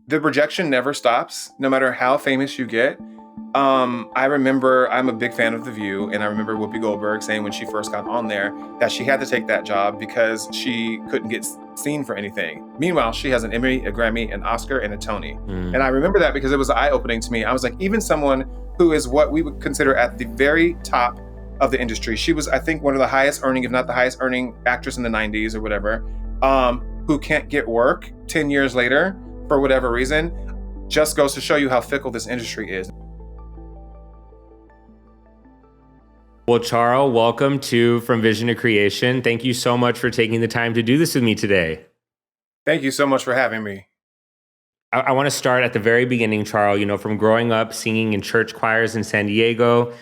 the rejection never stops, no matter how famous you get. I remember I'm a big fan of The View, and I remember Whoopi Goldberg saying when she first got on there that she had to take that job because she couldn't get seen for anything. Meanwhile, she has an Emmy, a Grammy, an Oscar, and a Tony. And I remember that because it was eye-opening to me. I was like, even someone who is what we would consider at the very top of the industry. She was, I think, one of the highest earning, if not the highest earning actress in the 90s or whatever, who can't get work 10 years later for whatever reason, just goes to show you how fickle this industry is. Well, Charl, welcome to From Vision to Creation. Thank you so much for taking the time to do this with me today. Thank you so much for having me. I want to start at the very beginning, Charl, from growing up singing in church choirs in San Diego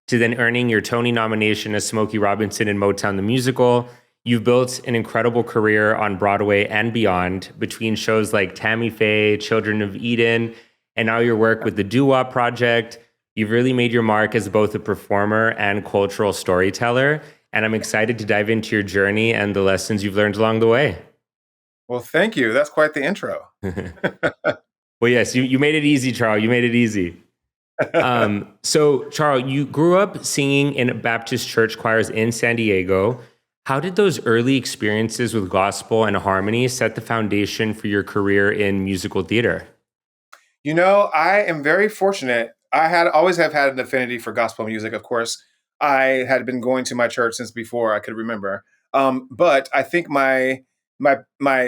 to then earning your Tony nomination as Smokey Robinson in Motown the Musical. You've built an incredible career on Broadway and beyond between shows like Tammy Faye, Children of Eden, and now your work with the Doo Wop Project. You've really made your mark as both a performer and cultural storyteller, and I'm excited to dive into your journey and the lessons you've learned along the way. Well, thank you. That's quite the intro. Well, yes, you made it easy, Charl. You made it easy. So, Charl, you grew up singing in Baptist church choirs in San Diego. How did those early experiences with gospel and harmony set the foundation for your career in musical theater? I am very fortunate. I always have had an affinity for gospel music. Of course, I had been going to my church since before I could remember. But I think my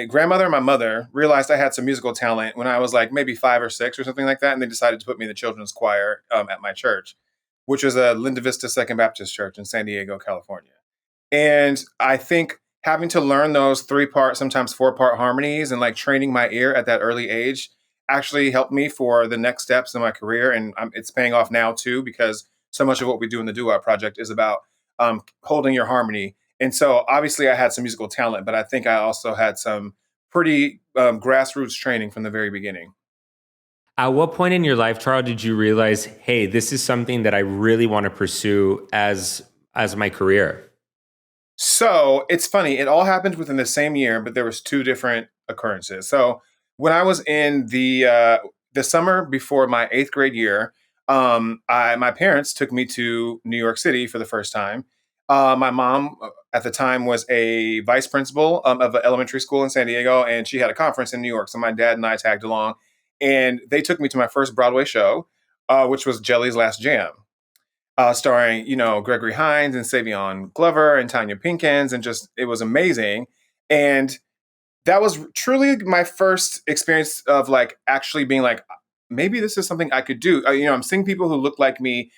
grandmother and my mother realized I had some musical talent when I was like maybe 5 or 6 or something like that, and they decided to put me in the children's choir at my church, which was a Linda Vista Second Baptist Church in San Diego, California. And I think having to learn those 3-part, sometimes 4-part harmonies and like training my ear at that early age actually helped me for the next steps in my career. And it's paying off now too, because so much of what we do in the Doo Wop Project is about holding your harmony. And so obviously I had some musical talent, but I think I also had some pretty grassroots training from the very beginning. At what point in your life, Charl, did you realize, hey, this is something that I really want to pursue as my career? So it's funny. It all happened within the same year, but there was 2 different occurrences. So when I was in the summer before my 8th grade year, my parents took me to New York City for the first time. My mom at the time was a vice principal of an elementary school in San Diego, and she had a conference in New York. So my dad and I tagged along, and they took me to my first Broadway show, which was Jelly's Last Jam, starring, Gregory Hines and Savion Glover and Tanya Pinkins, and just, it was amazing. And that was truly my first experience of like actually being like, maybe this is something I could do. I'm seeing people who look like me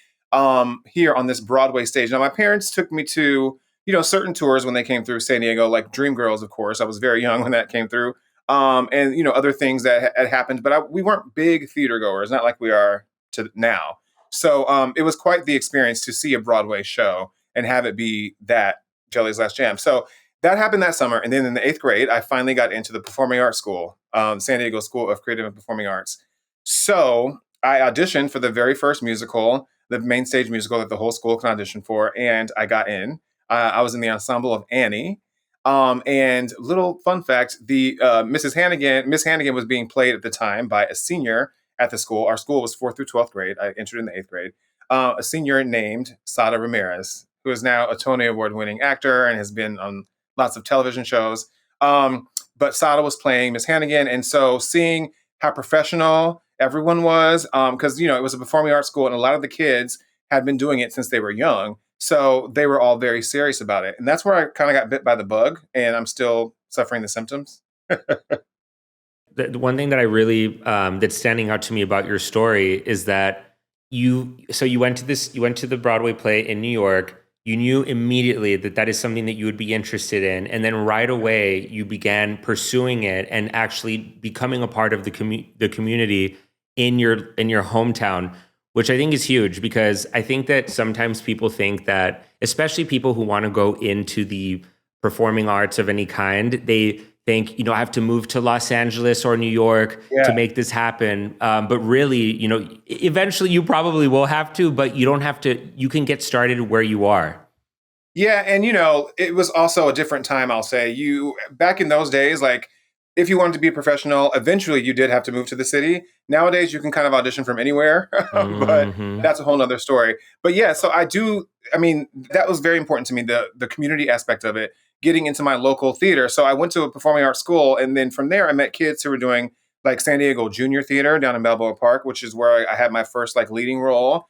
here on this Broadway stage. Now, my parents took me to, certain tours when they came through San Diego, like Dreamgirls, of course. I was very young when that came through. And, other things that had happened, but we weren't big theater goers, not like we are to now. So it was quite the experience to see a Broadway show and have it be that Jelly's Last Jam. So that happened that summer. And then in the 8th grade, I finally got into the Performing Arts School, San Diego School of Creative and Performing Arts. So I auditioned for the very first musical, the main stage musical that the whole school can audition for. And I got in. I was in the ensemble of Annie. And little fun fact, the Miss Hannigan was being played at the time by a senior at the school. Our school was 4th through 12th grade. I entered in the 8th grade. A senior named Sada Ramirez, who is now a Tony Award winning actor and has been on lots of television shows. But Sada was playing Miss Hannigan. And so seeing how professional everyone was, because, it was a performing arts school and a lot of the kids had been doing it since they were young. So they were all very serious about it. And that's where I kind of got bit by the bug, and I'm still suffering the symptoms. The one thing that I really, that's standing out to me about your story is that you went to the Broadway play in New York. You knew immediately that that is something that you would be interested in. And then right away, you began pursuing it and actually becoming a part of the community in your hometown, which I think is huge, because I think that sometimes people think that, especially people who want to go into the performing arts of any kind, they think, I have to move to Los Angeles or New York to make this happen. But really, eventually you probably will have to, but you don't have to. You can get started where you are. Yeah. And, it was also a different time, I'll say. Back in those days, like if you wanted to be a professional, eventually you did have to move to the city. Nowadays, you can kind of audition from anywhere, but Hmm. that's a whole nother story. But yeah, so I do. I mean, that was very important to me, the community aspect of it, getting into my local theater. So I went to a performing arts school, and then from there, I met kids who were doing like San Diego Junior Theater down in Balboa Park, which is where I had my first like leading role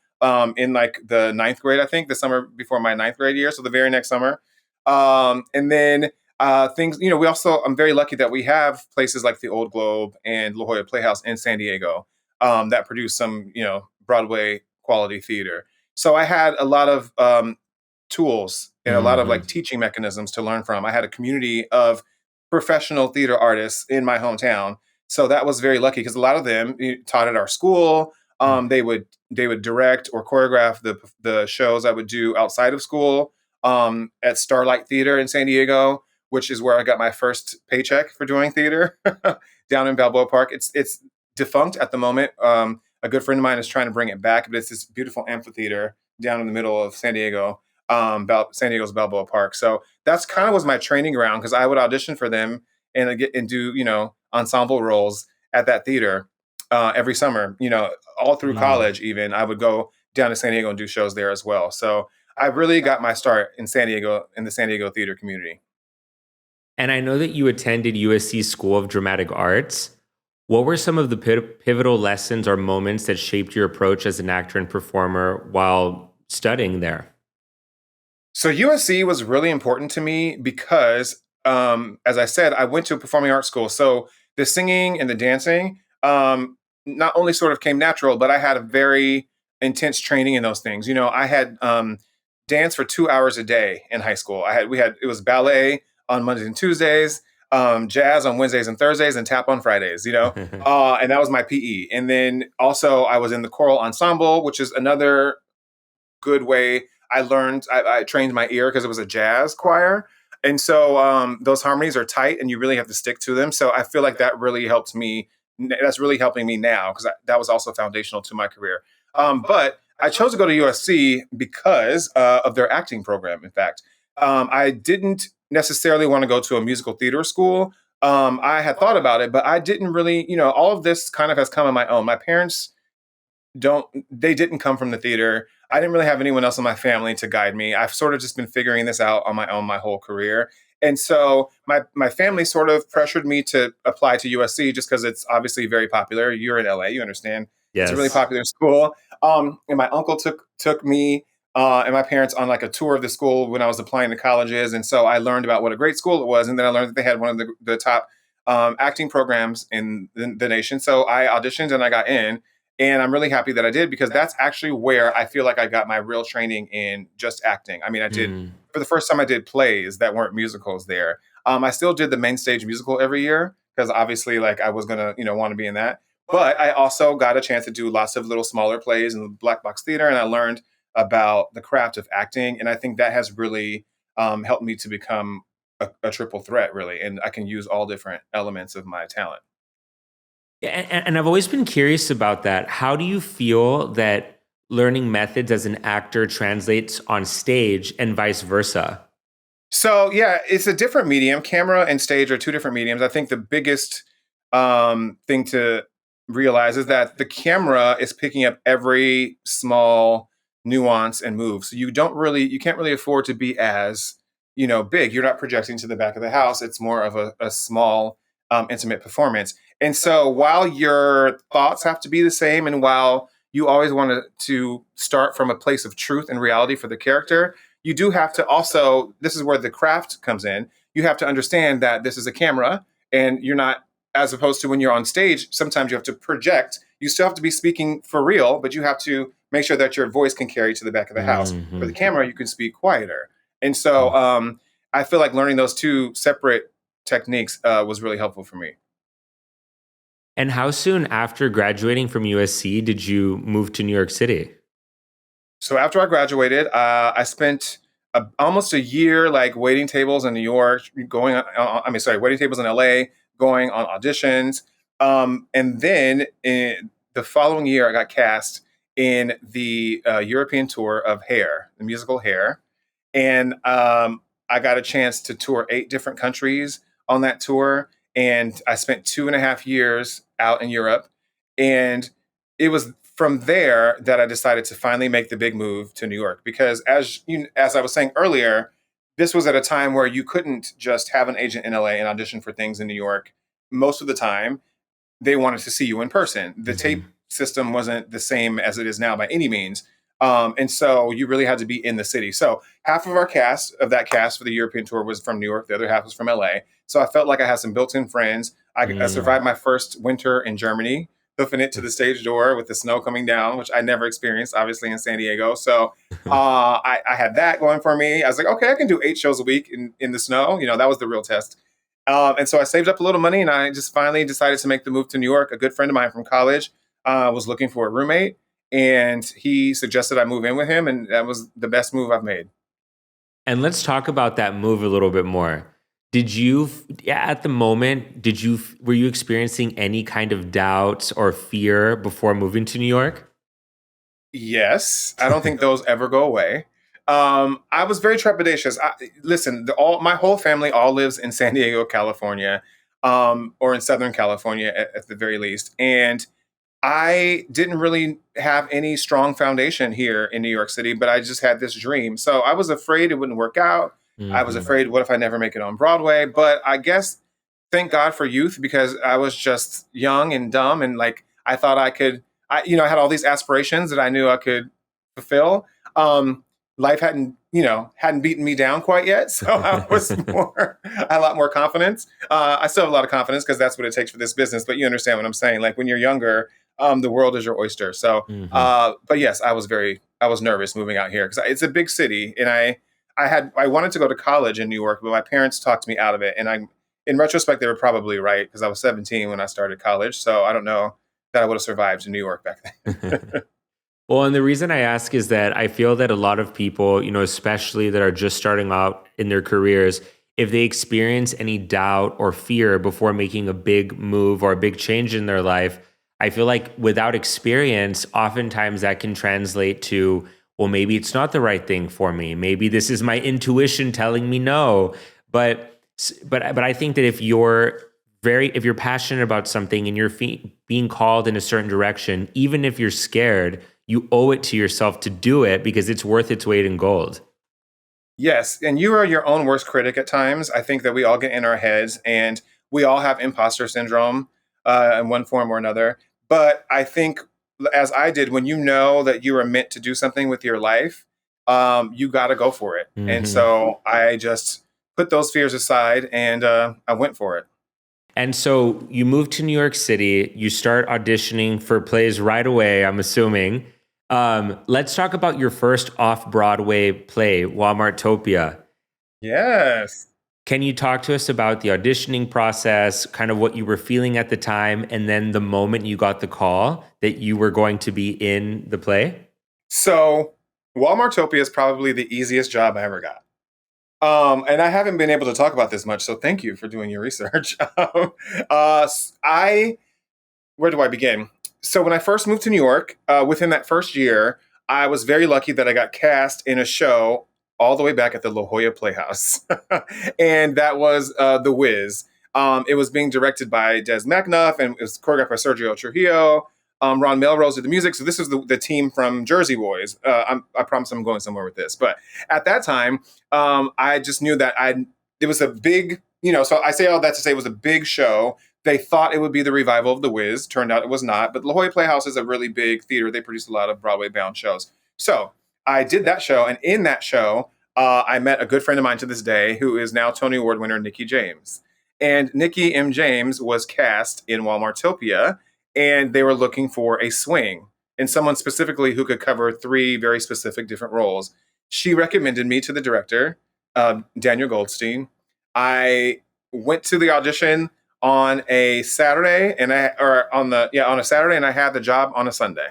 in like the ninth grade, I think, the summer before my ninth grade year. So the very next summer. And then things, we also, I'm very lucky that we have places like the Old Globe and La Jolla Playhouse in San Diego that produce some, Broadway quality theater. So I had a lot of tools and a lot of Hmm. like teaching mechanisms to learn from. I had a community of professional theater artists in my hometown. So that was very lucky because a lot of them taught at our school. They would direct or choreograph the shows I would do outside of school at Starlight Theater in San Diego, which is where I got my first paycheck for doing theater down in Balboa Park. It's defunct at the moment. A good friend of mine is trying to bring it back, but it's this beautiful amphitheater down in the middle of San Diego, San Diego's Balboa Park. So that's kind of was my training ground because I would audition for them and get and do ensemble roles at that theater every summer. All through Mm. college, even I would go down to San Diego and do shows there as well. So I really got my start in San Diego in the San Diego theater community. And I know that you attended USC School of Dramatic Arts. What were some of the pivotal lessons or moments that shaped your approach as an actor and performer while studying there? So USC was really important to me because, as I said, I went to a performing arts school. So the singing and the dancing not only sort of came natural, but I had a very intense training in those things. I had dance for 2 hours a day in high school. It was ballet on Mondays and Tuesdays, jazz on Wednesdays and Thursdays, and tap on Fridays. And that was my PE. And then also I was in the choral ensemble, which is another good way. I trained my ear because it was a jazz choir. And so those harmonies are tight and you really have to stick to them. So I feel like that really helped me. That's really helping me now because that was also foundational to my career. But I chose to go to USC because of their acting program. In fact, I didn't necessarily want to go to a musical theater school. I had thought about it, but I didn't really, all of this kind of has come on my own. My parents don't they didn't come from the theater. I didn't really have anyone else in my family to guide me. I've sort of just been figuring this out on my own my whole career. And so my family sort of pressured me to apply to USC just because it's obviously very popular. You're in LA, you understand. It's a really Yes. popular school. And my uncle took me and my parents on like a tour of the school when I was applying to colleges. And so I learned about what a great school it was. And then I learned that they had one of the top acting programs in the nation. So I auditioned and I got in. And I'm really happy that I did because that's actually where I feel like I got my real training in just acting. I mean, Mm. for the first time, I did plays that weren't musicals there. I still did the main stage musical every year because obviously, like, I was going to, want to be in that. But I also got a chance to do lots of little smaller plays in the black box theater. And I learned about the craft of acting. And I think that has really helped me to become a triple threat, really. And I can use all different elements of my talent. Yeah, and I've always been curious about that. How do you feel that learning methods as an actor translates on stage and vice versa? So yeah, it's a different medium. Camera and stage are two different mediums. I think the biggest thing to realize is that the camera is picking up every small nuance and move. So you can't really afford to be as big. You're not projecting to the back of the house. It's more of a small, intimate performance. And so while your thoughts have to be the same, and while you always want to start from a place of truth and reality for the character, you do have to also, this is where the craft comes in. You have to understand that this is a camera and you're not, as opposed to when you're on stage, sometimes you have to project. You still have to be speaking for real, but you have to make sure that your voice can carry to the back of the house. For the Hmm. camera, you can speak quieter. And so I feel like learning those two separate techniques was really helpful for me. And how soon after graduating from USC did you move to New York City? So after I graduated, I spent almost a year like waiting tables in New York, waiting tables in LA, going on auditions, and then in the following year, I got cast in the European tour of Hair, the musical Hair, and I got a chance to tour 8 different countries on that tour. and I spent 2.5 years out in Europe. And it was from there that I decided to finally make the big move to New York because, as I was saying earlier, this was at a time where you couldn't just have an agent in LA and audition for things in New York. Most of the time, they wanted to see you in person. The tape Hmm. system wasn't the same as it is now by any means. And so you really had to be in the city. So half of that cast for the European tour was from New York. The other half was from LA. So I felt like I had some built-in friends. I Mm. survived my first winter in Germany, hoofing it to the stage door with the snow coming down, which I never experienced, obviously in San Diego. So I had that going for me. I was like, okay, I can do 8 shows a week in the snow. That was the real test. And so I saved up a little money and I just finally decided to make the move to New York. A good friend of mine from college was looking for a roommate and he suggested I move in with him. And that was the best move I've made. And let's talk about that move a little bit more. Did you, at the moment, were you experiencing any kind of doubts or fear before moving to New York? Yes, I don't think those ever go away. I was very trepidatious. Listen, my whole family all lives in San Diego, California, or in Southern California at the very least. And I didn't really have any strong foundation here in New York City, but I just had this dream. So I was afraid it wouldn't work out. I was Hmm. afraid, what if I never make it on Broadway? But I guess thank God for youth because I was just young and dumb and like I thought I could. I had all these aspirations that I knew I could fulfill. Life hadn't beaten me down quite yet, so I had a lot more confidence. I still have a lot of confidence because that's what it takes for this business. But you understand what I'm saying. Like when you're younger, the world is your oyster. So, Hmm. but yes, I was nervous moving out here because it's a big city, and I wanted to go to college in New York, but my parents talked me out of it. And in retrospect, they were probably right because I was 17 when I started college. So I don't know that I would have survived in New York back then. Well, and the reason I ask is that I feel that a lot of people, especially that are just starting out in their careers, if they experience any doubt or fear before making a big move or a big change in their life, I feel like without experience, oftentimes that can translate to, well, maybe it's not the right thing for me. Maybe this is my intuition telling me no. But I think that if you're passionate about something and you're being called in a certain direction, even if you're scared, you owe it to yourself to do it because it's worth its weight in gold. Yes, and you are your own worst critic at times. I think that we all get in our heads and we all have imposter syndrome in one form or another. But I think, as I did, when you know that you are meant to do something with your life, you got to go for it. And Hmm. so I just put those fears aside and I went for it. And so you move to New York City, you start auditioning for plays right away, I'm assuming. Let's talk about your first off Broadway play, Walmartopia. Yes. Can you talk to us about the auditioning process, kind of what you were feeling at the time, and then the moment you got the call that you were going to be in the play? So Walmartopia is probably the easiest job I ever got. And I haven't been able to talk about this much, so thank you for doing your research. I Where do I begin? So when I first moved to New York, within that first year, I was very lucky that I got cast in a show all the way back at the La Jolla Playhouse, and that was The Wiz. It was being directed by Des McAnuff and it was choreographed by Sergio Trujillo. Ron Melrose did the music. So this was the team from Jersey Boys. I promise I'm going somewhere with this. But at that time, I just knew that it was a big, so I say all that to say it was a big show. They thought it would be the revival of The Wiz. Turned out it was not. But La Jolla Playhouse is a really big theater. They produce a lot of Broadway bound shows. So I did that show. And in that show, I met a good friend of mine to this day who is now Tony Award winner Nikki James. And Nikki M. James was cast in Walmartopia, and they were looking for a swing and someone specifically who could cover three very specific different roles. She recommended me to the director, Daniel Goldstein. I went to the audition on a Saturday on a Saturday and I had the job on a Sunday.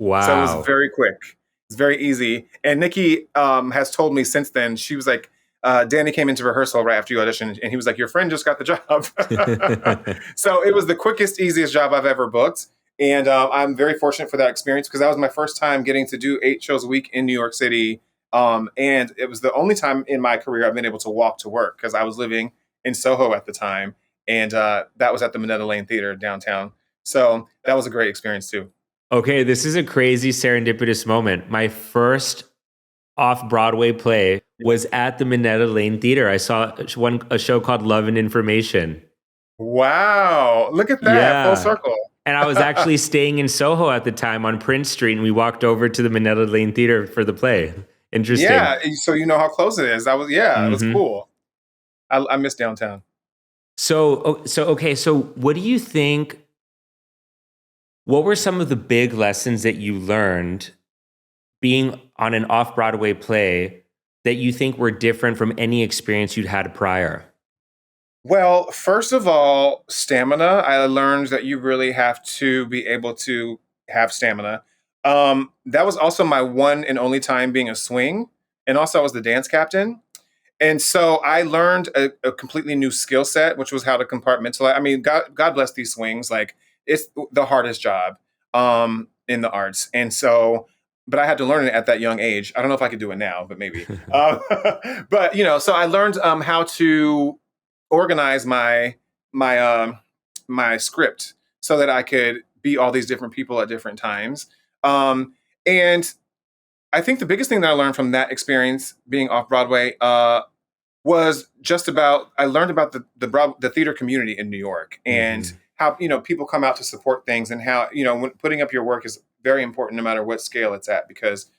So it was Wow. very quick. It's very easy. And Nikki has told me since then, she was like, Danny came into rehearsal right after you auditioned and he was like, your friend just got the job. So it was the quickest, easiest job I've ever booked. And I'm very fortunate for that experience because that was my first time getting to do 8 shows a week in New York City. And it was the only time in my career I've been able to walk to work because I was living in Soho at the time. and that was at the Minetta Lane Theater downtown. So that was a great experience too. Okay, this is a crazy serendipitous moment. My first off-Broadway play was at the Minetta Lane Theater. I saw a show called Love and Information. Wow, look at that, full Yeah. circle. And I was actually staying in Soho at the time on Prince Street, and we walked over to the Minetta Lane Theater for the play. Interesting. Yeah, so you know how close it is. Yeah, it was Hmm. cool. I miss downtown. So what do you think? What were some of the big lessons that you learned being on an off-Broadway play that you think were different from any experience you'd had prior? Well, first of all, stamina. I learned that you really have to be able to have stamina. That was also my one and only time being a swing, and also I was the dance captain. And so I learned a completely new skill set, which was how to compartmentalize. I mean, God bless these swings. Like it's the hardest job in the arts. And so, but I had to learn it at that young age. I don't know if I could do it now, but maybe. Um, but so I learned how to organize my script so that I could be all these different people at different times. And I think the biggest thing that I learned from that experience being off Broadway was just about I learned about the theater community in New York and Hmm. how people come out to support things and how when putting up your work is very important no matter what scale it's at because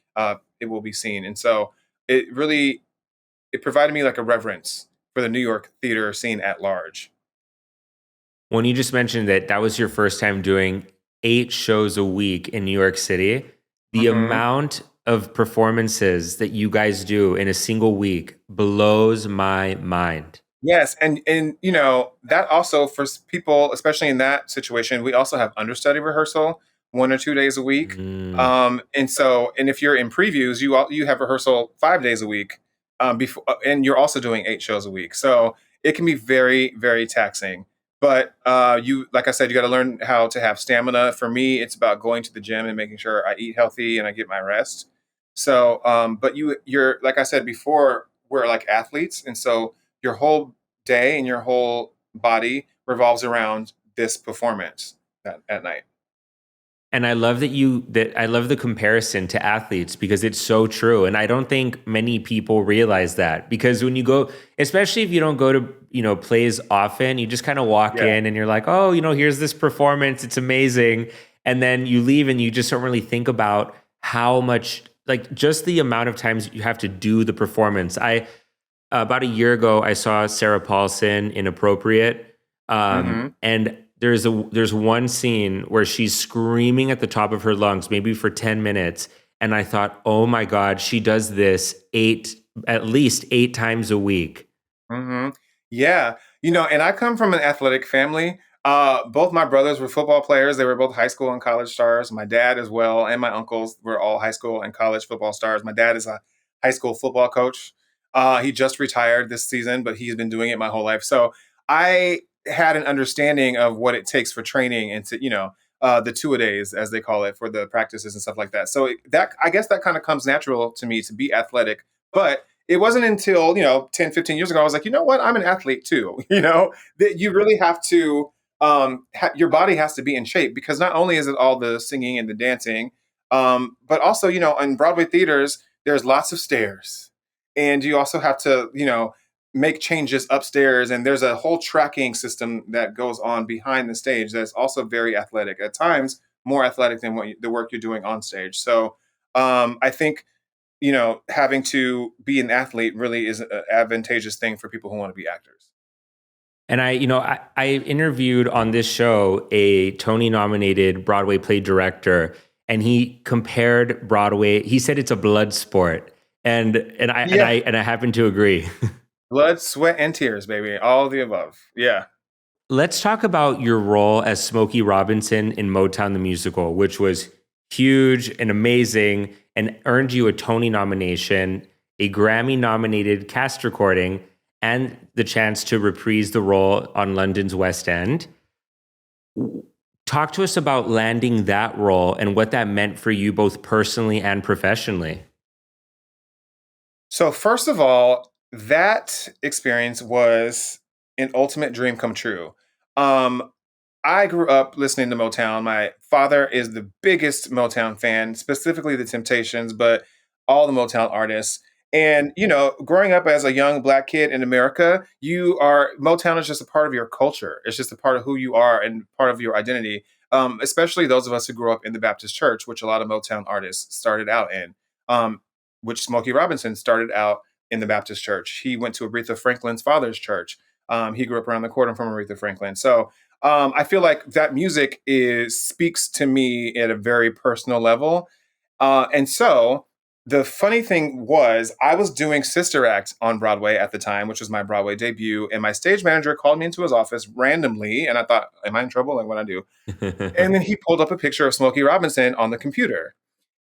it will be seen. And so it provided me like a reverence for the New York theater scene at large. When you just mentioned that that was your first time doing 8 shows a week in New York City, the Hmm. amount of performances that you guys do in a single week blows my mind. Yes, and that also for people, especially in that situation, we also have understudy rehearsal 1 or 2 days a week. Mm. And if you're in previews, you have rehearsal 5 days a week. Before and you're also doing 8 shows a week, so it can be very very taxing. But you like I said, you got to learn how to have stamina. For me, it's about going to the gym and making sure I eat healthy and I get my rest. So, but you're like I said before, we're like athletes, and so your whole day and your whole body revolves around this performance at night. And I love the comparison to athletes because it's so true. And I don't think many people realize that because when you go, especially if you don't go to, plays often, you just kind of walk Yeah. in and you're like, oh, here's this performance. It's amazing. And then you leave and you just don't really think about how much, like just the amount of times you have to do the performance. About a year ago, I saw Sarah Paulson in Appropriate, Hmm. and there's one scene where she's screaming at the top of her lungs, maybe for 10 minutes, and I thought, oh my god, she does this at least 8 times a week. Hmm. Yeah. And I come from an athletic family. Both my brothers were football players. They were both high school and college stars. My dad as well, and my uncles were all high school and college football stars. My dad is a high school football coach. He just retired this season, but he's been doing it my whole life. So I had an understanding of what it takes for training and to, the two a days, as they call it, for the practices and stuff like that. So that I guess that kind of comes natural to me to be athletic. But it wasn't until 10, 15 years ago I was like, you know what, I'm an athlete too. That you really have to your body has to be in shape because not only is it all the singing and the dancing, but also in Broadway theaters there's lots of stairs, and you also have to make changes upstairs, and there's a whole tracking system that goes on behind the stage that's also very athletic, at times more athletic than the work you're doing on stage. So I think having to be an athlete really is an advantageous thing for people who want to be actors. And I interviewed on this show a Tony nominated Broadway play director, and he compared Broadway. He said it's a blood sport, Yeah. and I happen to agree. Blood, sweat, and tears, baby. All of the above. Yeah. Let's talk about your role as Smokey Robinson in Motown the Musical, which was huge and amazing and earned you a Tony nomination, a Grammy nominated cast recording, and the chance to reprise the role on London's West End. Talk to us about landing that role and what that meant for you both personally and professionally. So, first of all, that experience was an ultimate dream come true. Um, I grew up listening to Motown. My father is the biggest Motown fan, specifically the Temptations, but all the Motown artists. And growing up as a young black kid in America, Motown is just a part of your culture. It's just a part of who you are and part of your identity. Especially those of us who grew up in the Baptist church, which a lot of Motown artists started out in. Which Smokey Robinson started out in the Baptist church. He went to Aretha Franklin's father's church. He grew up around the corner from Aretha Franklin. So I feel like that music speaks to me at a very personal level. And so the funny thing was, I was doing Sister Act on Broadway at the time, which was my Broadway debut, and my stage manager called me into his office randomly, and I thought, "Am I in trouble? Like, what I do?" And then he pulled up a picture of Smokey Robinson on the computer,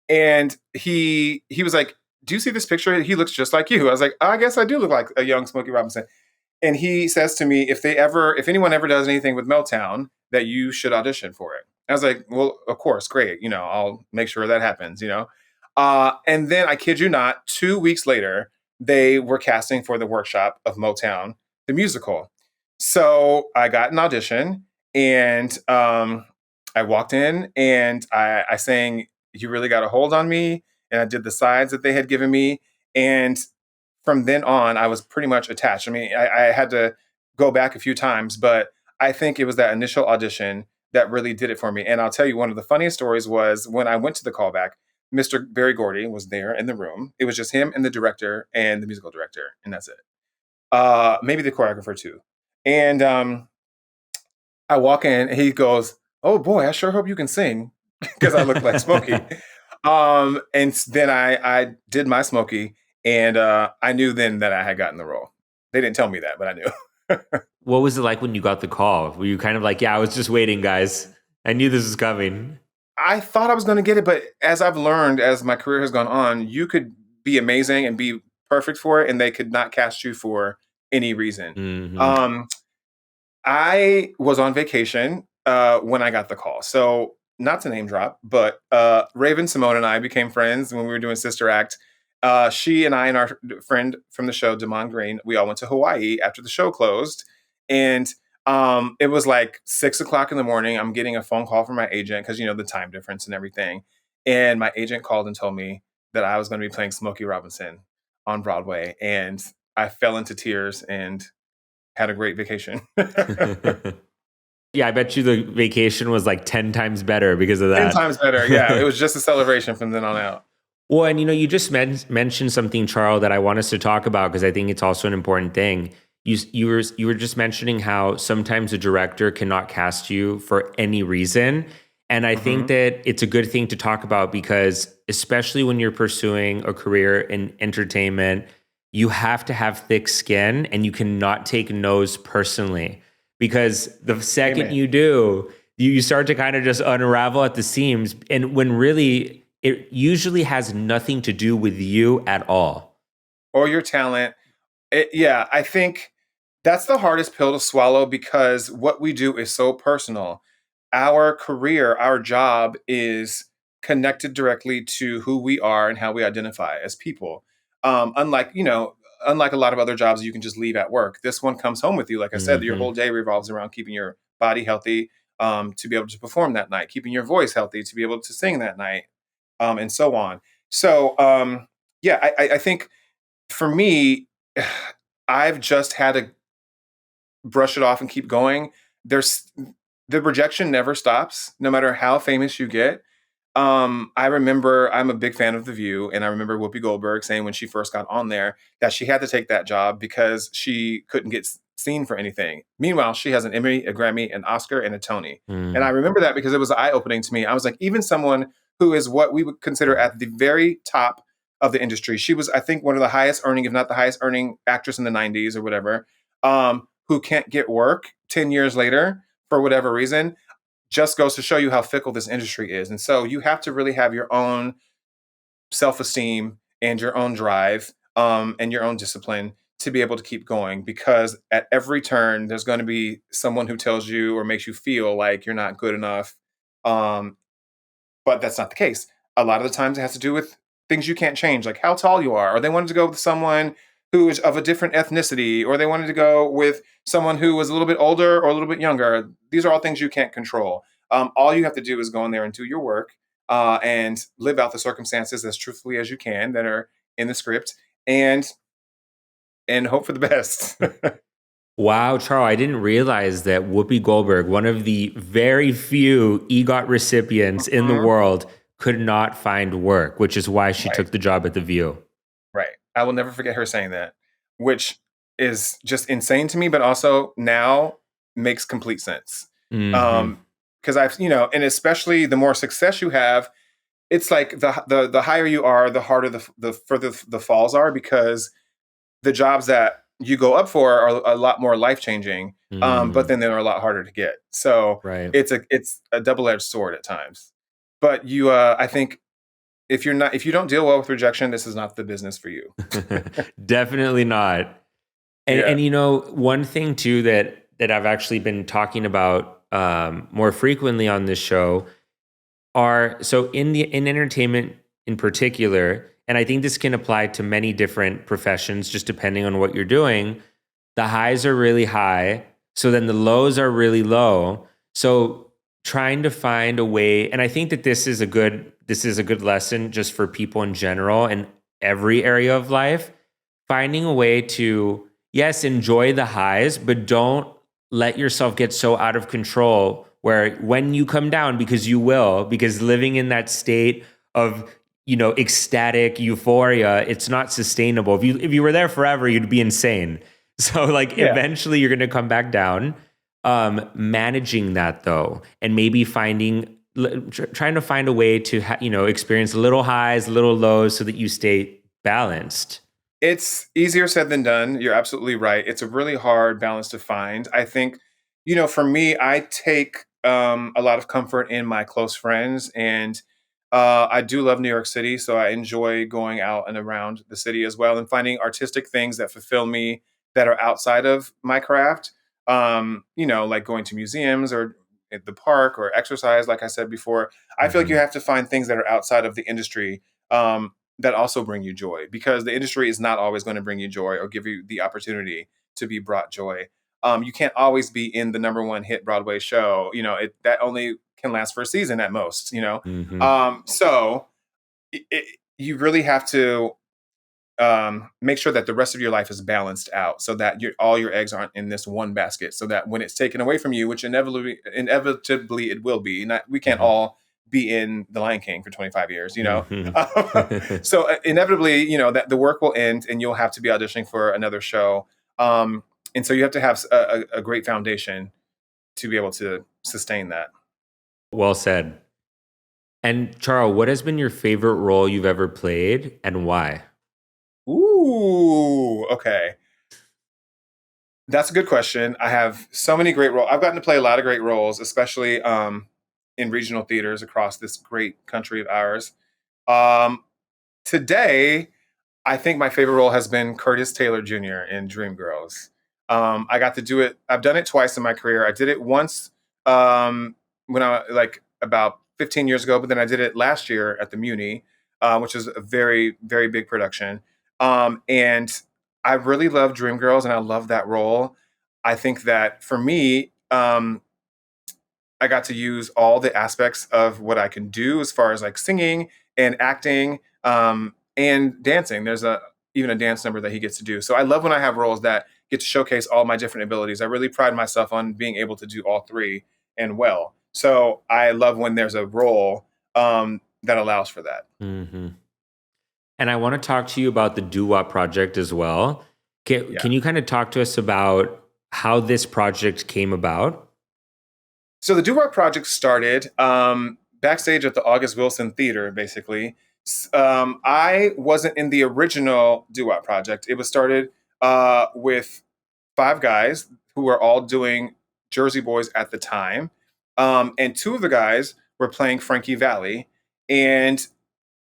and he was like, "Do you see this picture? He looks just like you." I was like, "I guess I do look like a young Smokey Robinson." And he says to me, if anyone ever does anything with Motown, that you should audition for it. I was like, well, of course, great. I'll make sure that happens. And then I kid you not, 2 weeks later, they were casting for the workshop of Motown, the musical. So I got an audition, and I walked in, and I sang "You Really Got a Hold on Me," and I did the sides that they had given me. And from then on, I was pretty much attached. I mean, I had to go back a few times, but I think it was that initial audition that really did it for me. And I'll tell you, one of the funniest stories was when I went to the callback. Mr. Barry Gordy was there in the room. It was just him and the director and the musical director, and that's it. Maybe the choreographer too. And I walk in, and he goes, "Oh boy, I sure hope you can sing," because I look like Smokey. And then I did my Smokey, and I knew then that I had gotten the role. They didn't tell me that, but I knew. What was it like when you got the call? Were you kind of like, yeah, I was just waiting, guys. I knew this was coming. I thought I was going to get it, but as I've learned, as my career has gone on, you could be amazing and be perfect for it, and they could not cast you for any reason. Hmm. Um, I was on vacation when I got the call. So, not to name drop, but Raven Simone and I became friends when we were doing Sister Act. She and I and our friend from the show, Damon Green, we all went to Hawaii after the show closed. And it was like 6 o'clock in the morning. I'm getting a phone call from my agent because, the time difference and everything. And my agent called and told me that I was going to be playing Smokey Robinson on Broadway. And I fell into tears and had a great vacation. Yeah, I bet you the vacation was like 10 times better because of 10 that. times better. Yeah, it was just a celebration from then on out. Well, and you just mentioned something, Charl, that I want us to talk about because I think it's also an important thing. You were just mentioning how sometimes a director cannot cast you for any reason, and I think Mhm. that it's a good thing to talk about because especially when you're pursuing a career in entertainment, you have to have thick skin and you cannot take no's personally because the second Amen. you do, you start to kind of just unravel at the seams, and when really it usually has nothing to do with you at all. Or your talent. Yeah, I think that's the hardest pill to swallow because what we do is so personal. Our career, our job is connected directly to who we are and how we identify as people. Unlike a lot of other jobs you can just leave at work. This one comes home with you. Like I said, your Hmm. whole day revolves around keeping your body healthy, to be able to perform that night, keeping your voice healthy to be able to sing that night, and so on. So, yeah, I think for me, I've just had to brush it off and keep going. There's the rejection never stops, no matter how famous you get. I remember I'm a big fan of The View, and I remember Whoopi Goldberg saying when she first got on there that she had to take that job because she couldn't get seen for anything. Meanwhile, she has an Emmy, a Grammy, an Oscar, and a Tony. And I remember that because it was eye opening to me. I was like, even someone who is what we would consider at the very top of the industry. She was, I think, one of the highest earning, if not the highest earning actress in the 90s or whatever, who can't get work 10 years later for whatever reason, just goes to show you how fickle this industry is. And so you have to really have your own self esteem and your own drive, and your own discipline to be able to keep going because at every turn, there's going to be someone who tells you or makes you feel like you're not good enough. Um, but that's not the case. A lot of the times it has to do with things you can't change, like how tall you are, or they wanted to go with someone who is of a different ethnicity, or they wanted to go with someone who was a little bit older or a little bit younger. These are all things you can't control. All you have to do is go in there and do your work, and live out the circumstances as truthfully as you can that are in the script, and hope for the best. Wow, Charl, I didn't realize that Whoopi Goldberg, one of the very few EGOT recipients in the Mhm. world, could not find work, which is why she Right, took the job at The View. right. I will never forget her saying that, which is just insane to me, but also now makes complete sense. Hmm. Um, because and especially the more success you have, it's like the higher you are, the harder the further the falls are, because the jobs that you go up for are a lot more life changing, but Mm, then they're a lot harder to get. So right. it's a double edged sword at times. But I think if you don't deal well with rejection, this is not the business for you. Definitely not. Yeah. And one thing too that I've actually been talking about more frequently on this show are so in entertainment in particular, and I think this can apply to many different professions, just depending on what you're doing. The highs are really high, so then the lows are really low. So trying to find a way, and I think that this is a good lesson just for people in general and every area of life, finding a way to, yes, enjoy the highs, but don't let yourself get so out of control where when you come down, because you will, because living in that state of ecstatic euphoria, it's not sustainable. If you were there forever, you'd be insane. So like Yeah. eventually you're going to come back down. Managing that though, and maybe trying to find a way to experience little highs, little lows, so that you stay balanced. It's easier said than done. You're absolutely right. It's a really hard balance to find. I think, for me, I take a lot of comfort in my close friends, and I do love New York City, so I enjoy going out and around the city as well and finding artistic things that fulfill me that are outside of my craft. Like going to museums or at the park or exercise, like I said before. I feel like you Hmm. have to find things that are outside of the industry. That also bring you joy, because the industry is not always going to bring you joy or give you the opportunity to be brought joy. You can't always be in the number one hit Broadway show. That only can last for a season at most. Hmm. So you really have to make sure that the rest of your life is balanced out, so that all your eggs aren't in this one basket. So that when it's taken away from you, which inevitably it will be, not we can't Hmm. all be in The Lion King for 25 years, Hmm. so inevitably, that the work will end, and you'll have to be auditioning for another show. And so you have to have a great foundation to be able to sustain that. Well said. And Charles, what has been your favorite role you've ever played and why? Ooh, okay. That's a good question. I have so many great roles. I've gotten to play a lot of great roles, especially in regional theaters across this great country of ours. Um, Today, I think my favorite role has been Curtis Taylor Jr. in Dreamgirls. I got to do it. I've done it twice in my career. I did it once when I like about 15 years ago, but then I did it last year at the Muni, which is a very, very big production. And I really love Dreamgirls, and I love that role. I think that for me, I got to use all the aspects of what I can do as far as like singing and acting, and dancing. There's a even a dance number that he gets to do. So I love when I have roles that get to showcase all my different abilities. I really pride myself on being able to do all three and well. So I love when there's a role that allows for that. Hmm. And I want to talk to you about the Doo Wop Project as well. Can, Yeah. can you kind of talk to us about how this project came about? So the Doo Wop Project started backstage at the August Wilson Theater, basically. I wasn't in the original Doo Wop Project. It was started with five guys who were all doing Jersey Boys at the time. And two of the guys were playing Frankie Valli, and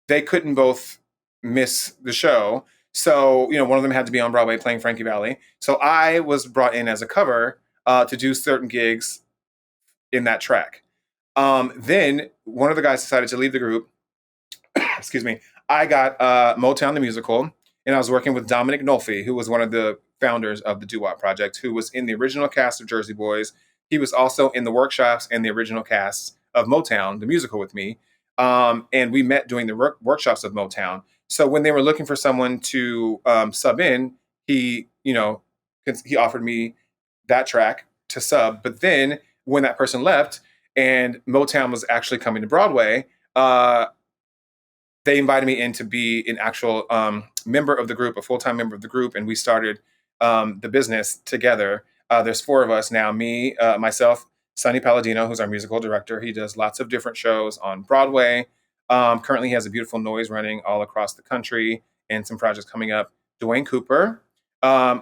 they couldn't both miss the show. So, one of them had to be on Broadway playing Frankie Valli. So I was brought in as a cover to do certain gigs in that track. Then one of the guys decided to leave the group. Excuse me. I got Motown the Musical, and I was working with Dominic Nolfi, who was one of the founders of the Doo Wop Project, who was in the original cast of Jersey Boys. He was also in the workshops and the original cast of Motown the Musical with me. And we met doing the workshops of Motown. So when they were looking for someone to sub in, he, he offered me that track to sub. But then when that person left and Motown was actually coming to Broadway, they invited me in to be an actual member of the group, a full-time member of the group, and we started the business together. There's four of us now, me, myself, Sonny Palladino, who's our musical director. He does lots of different shows on Broadway. Currently, he has a beautiful noise running all across the country and some projects coming up. Dwayne Cooper,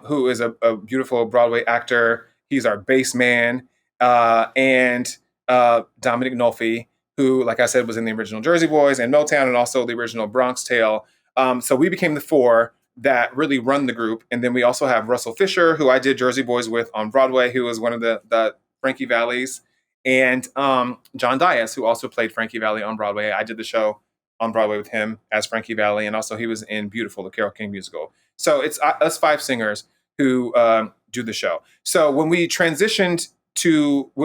who is a beautiful Broadway actor. He's our bass man. And Dominic Nolfi, who, like I said, was in the original Jersey Boys and Motown and also the original Bronx Tale. So we became the four that really run the group. And then we also have Russell Fisher, who I did Jersey Boys with on Broadway, who was one of the Frankie Vallis, and John Dias, who also played Frankie Valli on Broadway. I did the show on Broadway with him as Frankie Valli, and also he was in Beautiful, the Carole King musical. So it's us five singers who do the show. So when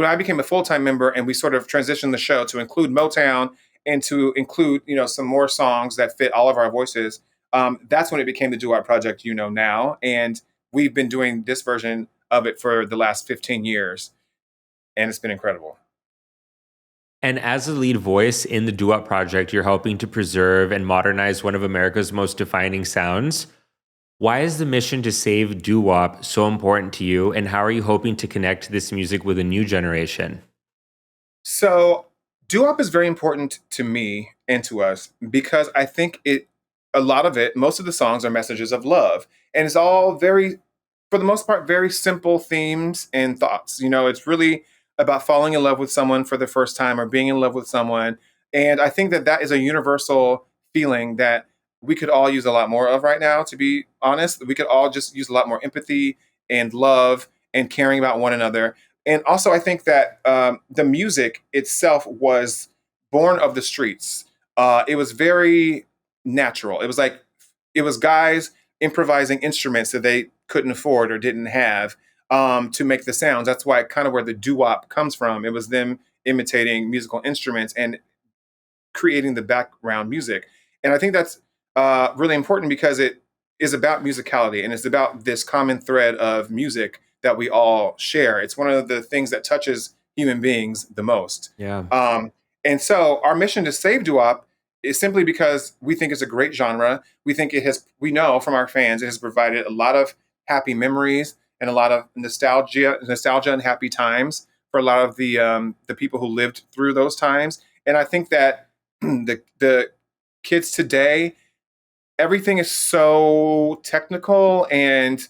I became a full-time member and we sort of transitioned the show to include Motown and to include, some more songs that fit all of our voices, that's when it became the Doo Wop Project now. And we've been doing this version of it for the last 15 years. And it's been incredible. And as a lead voice in the Doo Wop Project, you're helping to preserve and modernize one of America's most defining sounds. Why is the mission to save doo wop so important to you, and how are you hoping to connect this music with a new generation? So, doo wop is very important to me and to us because I think most of the songs are messages of love, and it's all very, for the most part, very simple themes and thoughts. It's really about falling in love with someone for the first time or being in love with someone, and I think that is a universal feeling that we could all use a lot more of right now, to be honest. We could all just use a lot more empathy and love and caring about one another. And also, I think that the music itself was born of the streets. It was very natural. It was guys improvising instruments that they couldn't afford or didn't have to make the sounds. That's why kind of where the doo-wop comes from. It was them imitating musical instruments and creating the background music. And I think that's really important because it is about musicality and it's about this common thread of music that we all share. It's one of the things that touches human beings the most. Yeah. And so our mission to save doo-wop is simply because we think it's a great genre. We know from our fans, it has provided a lot of happy memories and a lot of nostalgia and happy times for a lot of the people who lived through those times. And I think that the kids today, everything is so technical and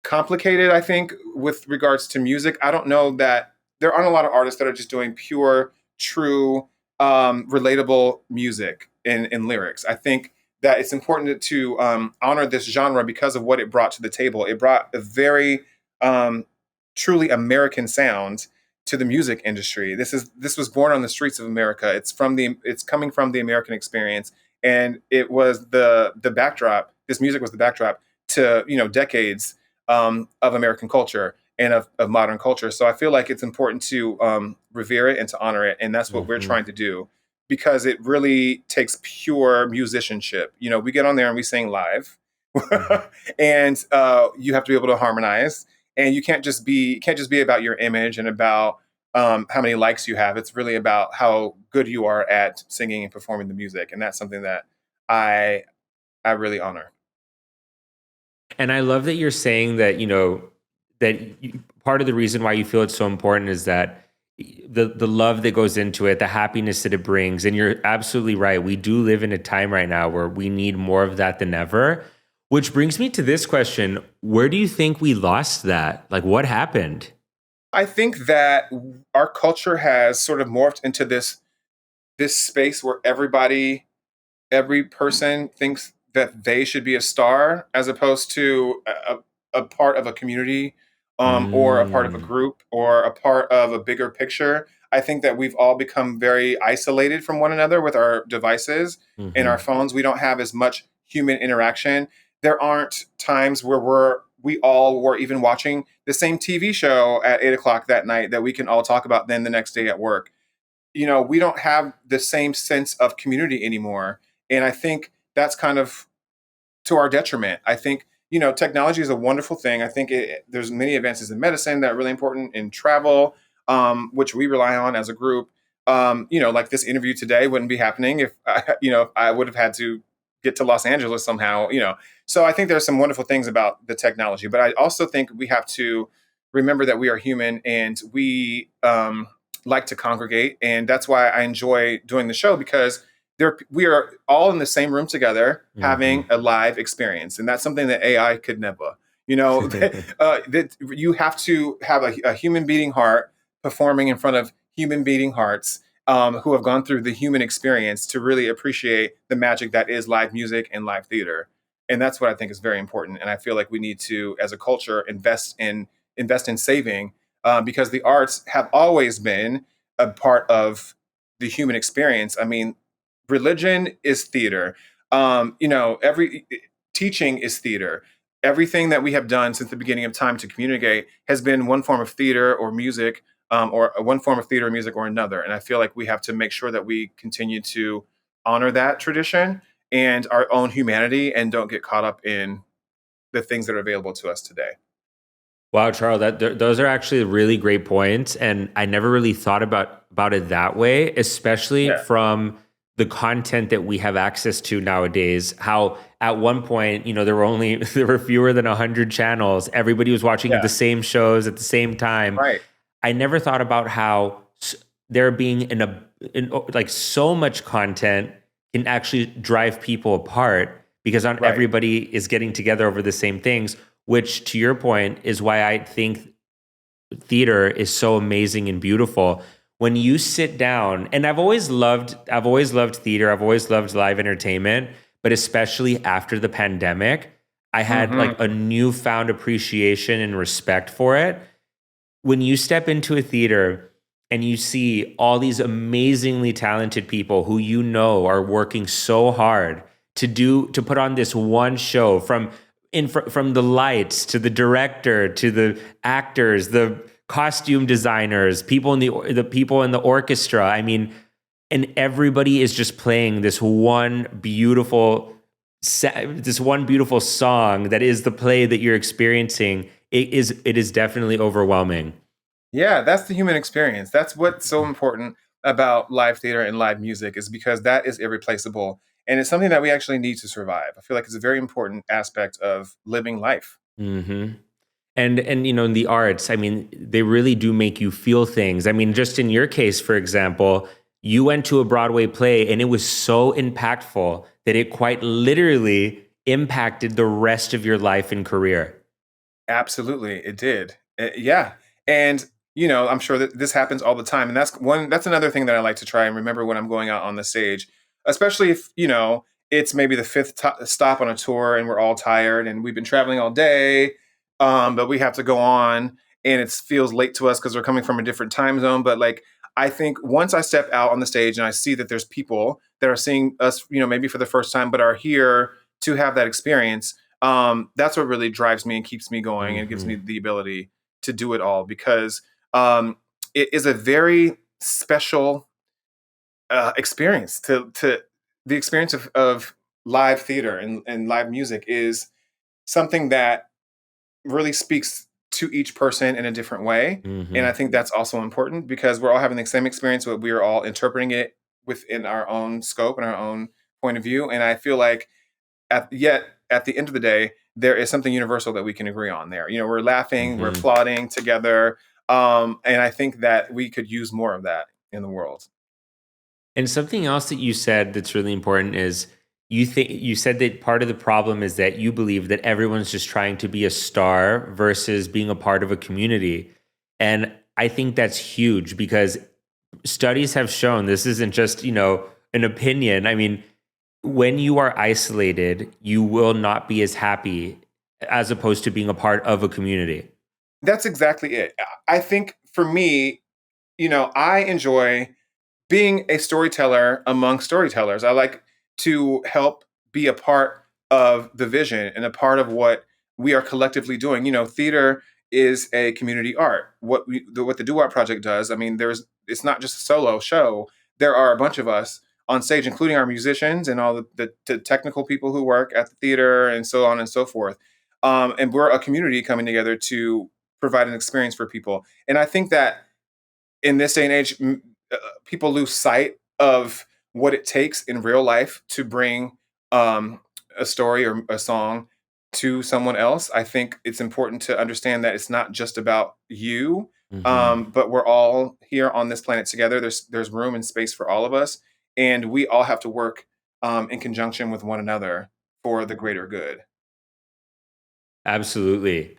complicated, I think, with regards to music. I don't know that there aren't a lot of artists that are just doing pure, true, relatable music in lyrics. I think that it's important to honor this genre because of what it brought to the table. It brought a very truly American sound to the music industry. This was born on the streets of America. It's coming from the American experience, and it was the backdrop. This music was the backdrop to decades of American culture and of modern culture. So I feel like it's important to revere it and to honor it, and that's what we're trying to do because it really takes pure musicianship. We get on there and we sing live, and you have to be able to harmonize. And you can't just be about your image and about how many likes you have. It's really about how good you are at singing and performing the music, and that's something that I really honor. And I love that you're saying that part of the reason why you feel it's so important is that the love that goes into it, the happiness that it brings. And you're absolutely right. We do live in a time right now where we need more of that than ever. Which brings me to this question. Where do you think we lost that? Like, what happened? I think that our culture has sort of morphed into this space where every person thinks that they should be a star as opposed to a part of a community or a part of a group or a part of a bigger picture. I think that we've all become very isolated from one another with our devices and our phones. We don't have as much human interaction. there aren't times where we all were even watching the same TV show at 8 o'clock that night that we can all talk about then the next day at work. We don't have the same sense of community anymore. And I think that's kind of to our detriment. I think, technology is a wonderful thing. I think there's many advances in medicine that are really important, in travel, which we rely on as a group. Like this interview today wouldn't be happening if, if I would have had to get to Los Angeles somehow. So I think there's some wonderful things about the technology, but I also think we have to remember that we are human, and we like to congregate. And that's why I enjoy doing the show, because we are all in the same room together having a live experience, and that's something that AI could never. That you have to have a human beating heart performing in front of human beating hearts, who have gone through the human experience, to really appreciate the magic that is live music and live theater. And that's what I think is very important. And I feel like we need to, as a culture, invest in saving, because the arts have always been a part of the human experience. I mean, religion is theater. Every teaching is theater. Everything that we have done since the beginning of time to communicate has been one form of theater or music, or one form of theater or music or another. And I feel like we have to make sure that we continue to honor that tradition and our own humanity, and don't get caught up in the things that are available to us today. Wow, Charles, those are actually really great points, and I never really thought about it that way, especially Yeah. from the content that we have access to nowadays. How at one point, there were fewer than 100 channels. Everybody was watching the Yeah. same shows at the same time. Right. I never thought about how there being like so much content can actually drive people apart, because not Right. everybody is getting together over the same things, which, to your point, is why I think theater is so amazing and beautiful. When you sit down, and I've always loved theater, I've always loved live entertainment, but especially after the pandemic, I had like a Hmm. newfound appreciation and respect for it. When you step into a theater and you see all these amazingly talented people who are working so hard to put on this one show, from the lights to the director to the actors, the costume designers, the people in the orchestra. I mean, and everybody is just playing this one beautiful song that is the play that you're experiencing. It is definitely overwhelming. Yeah, that's the human experience. That's what's so important about live theater and live music, is because that is irreplaceable, and it's something that we actually need to survive. I feel like it's a very important aspect of living life. hmm and in the arts, I mean, they really do make you feel things. I mean, just in your case, for example, you went to a Broadway play and it was so impactful that it quite literally impacted the rest of your life and career. Absolutely, it did. Yeah, and I'm sure that this happens all the time, and that's another thing that I like to try and remember when I'm going out on the stage, especially if it's maybe the fifth stop on a tour, and we're all tired, and we've been traveling all day, but we have to go on, and it feels late to us because we're coming from a different time zone. But like, I think once I step out on the stage and I see that there's people that are seeing us, maybe for the first time, but are here to have that experience, that's what really drives me and keeps me going and gives me hmm the ability to do it all, because it is a very special experience. To The experience of live theater and live music is something that really speaks to each person in a different way. And I hmm think that's also important, because we're all having the same experience, but we are all interpreting it within our own scope and our own point of view. And I feel like yet at the end of the day, there is something universal that we can agree on there. We're laughing, we're hmm applauding together. And I think that we could use more of that in the world. And something else that you said that's really important is you said that part of the problem is that you believe that everyone's just trying to be a star versus being a part of a community. And I think that's huge, because studies have shown, this isn't just, an opinion. I mean, when you are isolated, you will not be as happy as opposed to being a part of a community. That's exactly it. I think for me, I enjoy being a storyteller among storytellers. I like to help be a part of the vision and a part of what we are collectively doing. Theater is a community art. What the Doo Wop Project does, I mean, it's not just a solo show. There are a bunch of us on stage, including our musicians and all the technical people who work at the theater and so on and so forth. And we're a community coming together to provide an experience for people. And I think that in this day and age, people lose sight of what it takes in real life to bring um, a story or a song to someone else. I think it's important to understand that it's not just about you, Hmm. but we're all here on this planet together. There's room and space for all of us, and we all have to work in conjunction with one another for the greater good. Absolutely.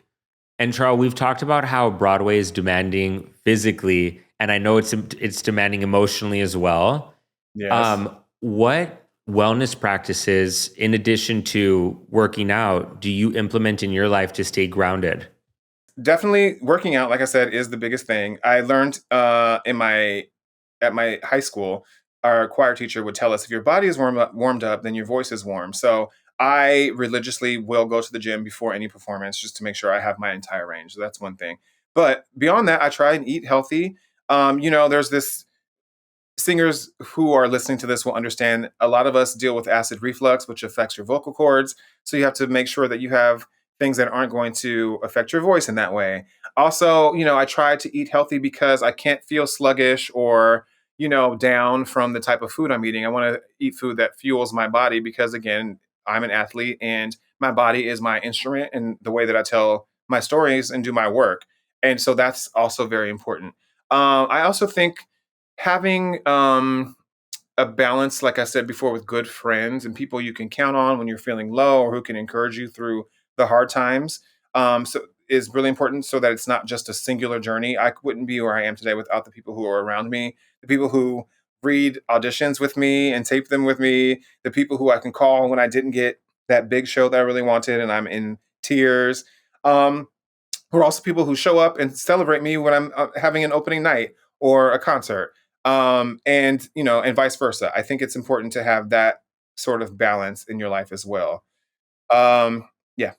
And Charles, we've talked about how Broadway is demanding physically, and I know it's demanding emotionally as well. Yes. What wellness practices, in addition to working out, do you implement in your life to stay grounded? Definitely working out, like I said, is the biggest thing. I learned in my at my high school, our choir teacher would tell us if your body is warmed up, then your voice is warm. So I religiously will go to the gym before any performance just to make sure I have my entire range. So that's one thing. But beyond that, I try and eat healthy. There's this singers who are listening to this will understand a lot of us deal with acid reflux, which affects your vocal cords. So you have to make sure that you have things that aren't going to affect your voice in that way. Also, I try to eat healthy because I can't feel sluggish or, down from the type of food I'm eating. I want to eat food that fuels my body because, again, I'm an athlete and my body is my instrument and the way that I tell my stories and do my work. And so that's also very important. I also think having a balance, like I said before, with good friends and people you can count on when you're feeling low or who can encourage you through the hard times, so is really important so that it's not just a singular journey. I wouldn't be where I am today without the people who are around me, the people who read auditions with me and tape them with me, the people who I can call when I didn't get that big show that I really wanted and I'm in tears. Um, who are also people who show up and celebrate me when I'm having an opening night or a concert, and vice versa. I think it's important to have that sort of balance in your life as well. Um, yeah.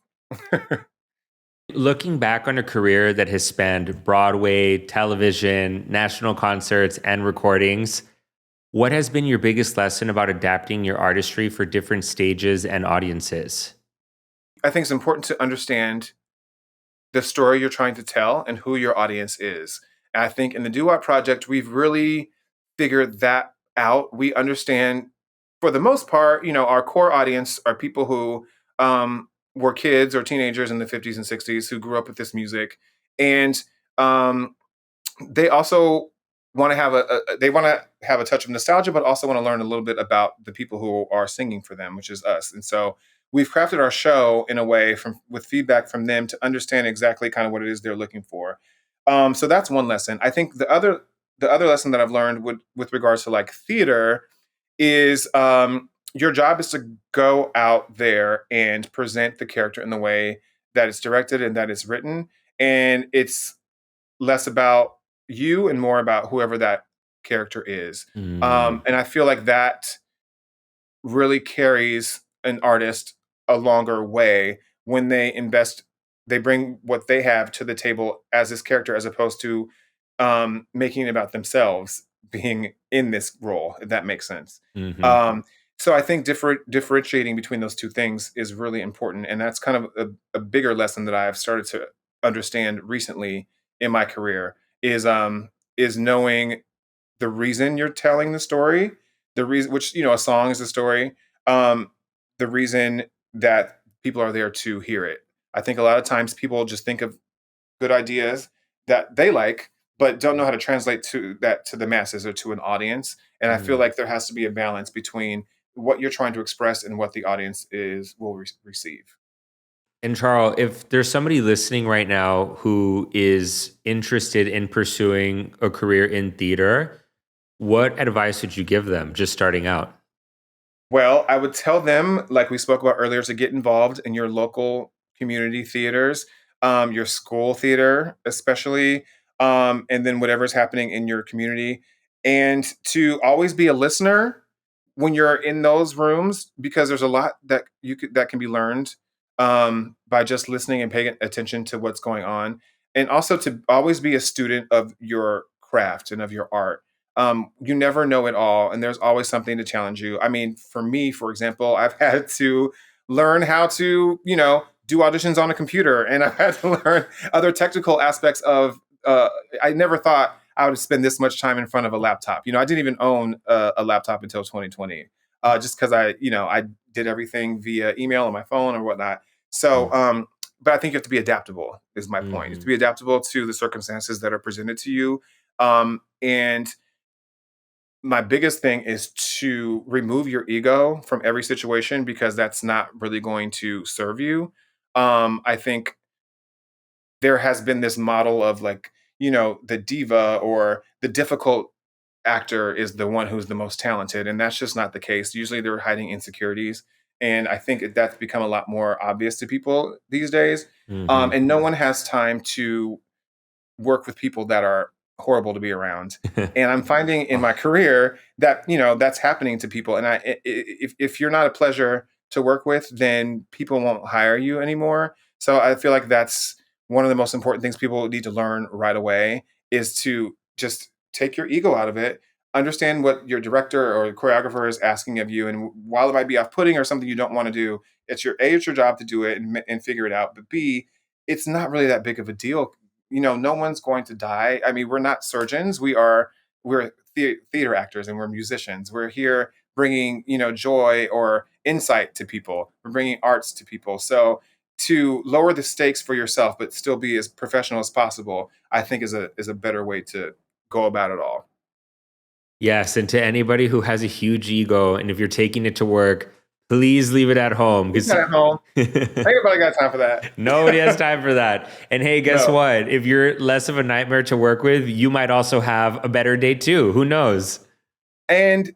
Looking back on a career that has spanned Broadway, television, national concerts, and recordings, what has been your biggest lesson about adapting your artistry for different stages and audiences? I think it's important to understand the story you're trying to tell and who your audience is. And I think in the Doo Wop Project, we've really figured that out. We understand, for the most part, our core audience are people who were kids or teenagers in the 50s and 60s who grew up with this music. And um, they also want to have they want to have a touch of nostalgia, but also want to learn a little bit about the people who are singing for them, which is us. And so we've crafted our show in a way from with feedback from them to understand exactly kind of what it is they're looking for. So that's one lesson. I think the other lesson that I've learned with regards to like theater is your job is to go out there and present the character in the way that it's directed and that it's written, and it's less about you and more about whoever that character is. Mm, And I feel like that really carries an artist a longer way when they bring what they have to the table as this character, as opposed to making it about themselves being in this role, if that makes sense. hmm. Um, so I think differentiating between those two things is really important. And that's kind of a bigger lesson that I've started to understand recently in my career is knowing the reason you're telling the story, the reason, which a song is a story, um, the reason that people are there to hear it. I think a lot of times people just think of good ideas that they like, but don't know how to translate to the masses or to an audience. And I feel Mm. like there has to be a balance between what you're trying to express and what the audience is will receive. And Charles, if there's somebody listening right now who is interested in pursuing a career in theater, what advice would you give them just starting out? Well, I would tell them, like we spoke about earlier, to get involved in your local community theaters, your school theater, especially, and then whatever's happening in your community, and to always be a listener when you're in those rooms, because there's a lot that that can be learned by just listening and paying attention to what's going on, and also to always be a student of your craft and of your art. You never know it all, and there's always something to challenge you. I mean, for me, for example, I've had to learn how to, do auditions on a computer, and I've had to learn other technical aspects of. I never thought I would spend this much time in front of a laptop. I didn't even own a laptop until 2020, just because I did everything via email on my phone or whatnot. So, but I think you have to be adaptable. Is my point. You have to Mm-hmm. be adaptable to the circumstances that are presented to you, and my biggest thing is to remove your ego from every situation, because that's not really going to serve you. I think there has been this model of, like, the diva or the difficult actor is the one who's the most talented, and that's just not the case. Usually they're hiding insecurities, and I think that's become a lot more obvious to people these days. Mm-hmm. And no one has time to work with people that are horrible to be around. And I'm finding in my career that, that's happening to people. And if you're not a pleasure to work with, then people won't hire you anymore. So I feel like that's one of the most important things people need to learn right away, is to just take your ego out of it. Understand what your director or choreographer is asking of you, and while it might be off-putting or something you don't want to do, it's your job to do it, and figure it out. But B, it's not really that big of a deal. No one's going to die. I mean, we're not surgeons. We're theater actors, and we're musicians. We're here bringing, joy or insight to people. We're bringing arts to people. So to lower the stakes for yourself, but still be as professional as possible, I think is a better way to go about it all. Yes, and to anybody who has a huge ego, and if you're taking it to work, please leave it at home, Leave because that at home. Ain't nobody got time for that. nobody has time for that. And hey, guess No. what? If you're less of a nightmare to work with, you might also have a better day too. Who knows? And,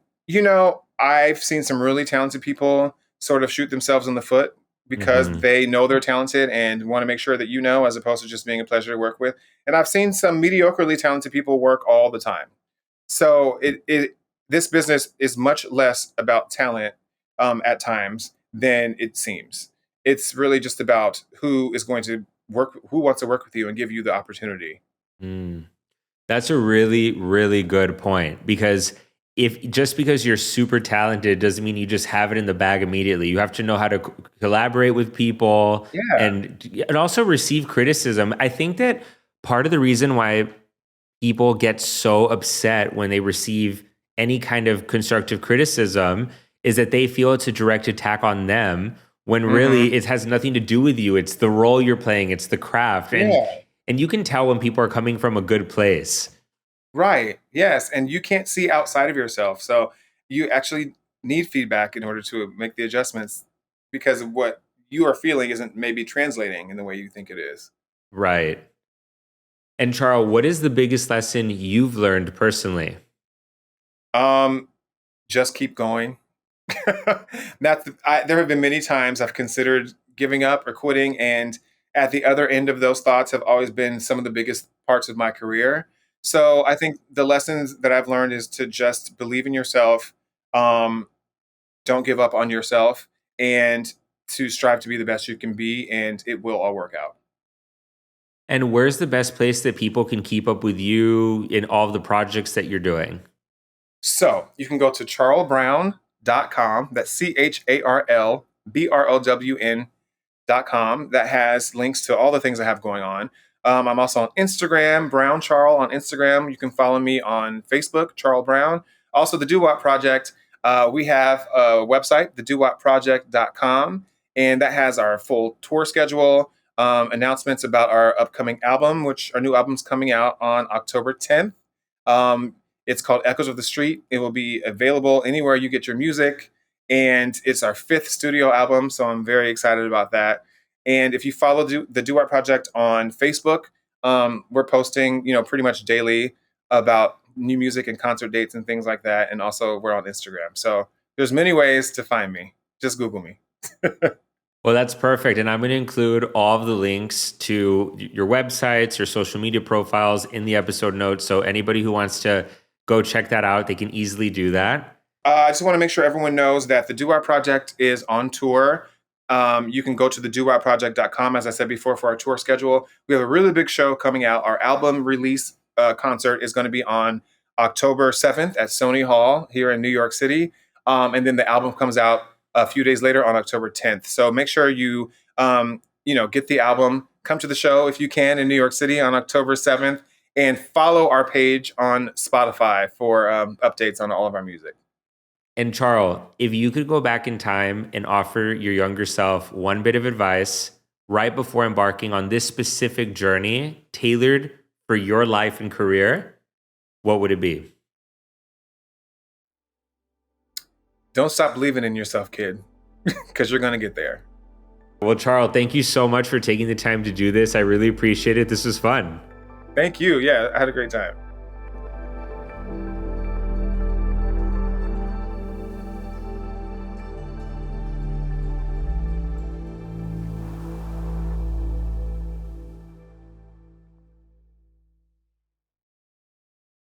I've seen some really talented people sort of shoot themselves in the foot because Hmm. they know they're talented and want to make sure that as opposed to just being a pleasure to work with. And I've seen some mediocrely talented people work all the time. So this business is much less about talent at times than it seems. It's really just about who wants to work with you and give you the opportunity. Mm. That's a really, really good point, because if just because you're super talented doesn't mean you just have it in the bag immediately. You have to know how to collaborate with people, Yeah. and also receive criticism. I think that part of the reason why people get so upset when they receive any kind of constructive criticism is that they feel it's a direct attack on them, when Hmm. really it has nothing to do with you. It's the role you're playing, it's the craft. Yeah. And you can tell when people are coming from a good place. Right. Yes. And you can't see outside of yourself. So you actually need feedback in order to make the adjustments, because of what you are feeling isn't maybe translating in the way you think it is. Right. And Charl, what is the biggest lesson you've learned personally? Um, just keep going. There have been many times I've considered giving up or quitting, and at the other end of those thoughts have always been some of the biggest parts of my career. So I think the lessons that I've learned is to just believe in yourself. Um, don't give up on yourself, and to strive to be the best you can be, and it will all work out. And where's the best place that people can keep up with you in all of the projects that you're doing? So you can go to charlbrown.com. That's CharlBrown.com. That has links to all the things I have going on. I'm also on Instagram, Brown Charl on Instagram. You can follow me on Facebook, Charl Brown. Also, the Doo Wop Project. We have a website, thedoowopproject.com, and that has our full tour schedule, announcements about our upcoming album, which our new album's coming out on October 10th. Um, it's called Echoes of the Street. It will be available anywhere you get your music, and it's our fifth studio album, so I'm very excited about that. And if you follow the Doo Wop Project on Facebook, we're posting, pretty much daily about new music and concert dates and things like that. And also, we're on Instagram. So there's many ways to find me. Just Google me. Well, that's perfect. And I'm going to include all of the links to your websites, your social media profiles in the episode notes. So anybody who wants to go check that out, they can easily do that. I just want to make sure everyone knows that the Doo Wop Project is on tour. You can go to the doowopproject.com, as I said before, for our tour schedule. We have a really big show coming out. Our album release concert is going to be on October 7th at Sony Hall here in New York City. And then the album comes out a few days later on October 10th. So make sure you, get the album, come to the show if you can in New York City on October 7th, and follow our page on Spotify for updates on all of our music. And Charl, if you could go back in time and offer your younger self one bit of advice right before embarking on this specific journey tailored for your life and career, what would it be? Don't stop believing in yourself, kid, because you're going to get there. Well, Charl, thank you so much for taking the time to do this. I really appreciate it. This was fun. Thank you. Yeah, I had a great time.